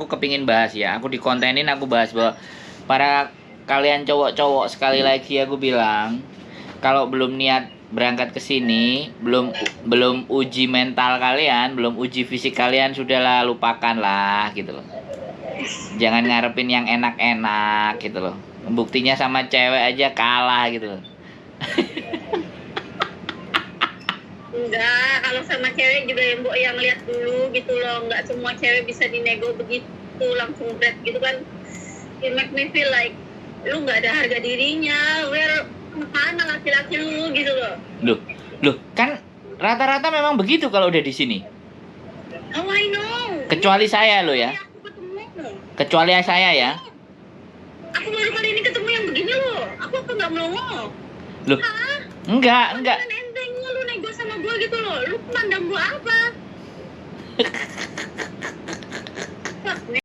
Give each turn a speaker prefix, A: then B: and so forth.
A: Aku kepingin bahas ya, aku di kontenin aku bahas bahwa para kalian cowok-cowok, sekali lagi aku bilang, kalau belum niat berangkat ke sini, belum uji mental kalian, belum uji fisik kalian, sudahlah lupakan lah gitu loh. Jangan ngarepin yang enak-enak gitu loh. Buktinya sama cewek aja kalah gitu loh.
B: Enggak, kalau sama cewek juga yang Mbok yang lihat dulu gitu loh. Enggak semua cewek bisa dinego begitu langsung bread gitu kan. It make me feel like lu nggak ada harga dirinya. Where mana laki-laki lu gitu loh.
A: Loh, kan rata-rata memang begitu kalau udah di sini.
B: Oh, I know.
A: Kecuali saya loh ya.
B: Aku ketemu.
A: Kecuali saya ya.
B: Aku baru kali ini ketemu yang begini loh. Aku nggak melongo.
A: Loh,
B: Hah?
A: enggak.
B: Dengan entengnya lu nego sama gue gitu loh. Lu mandang gue apa?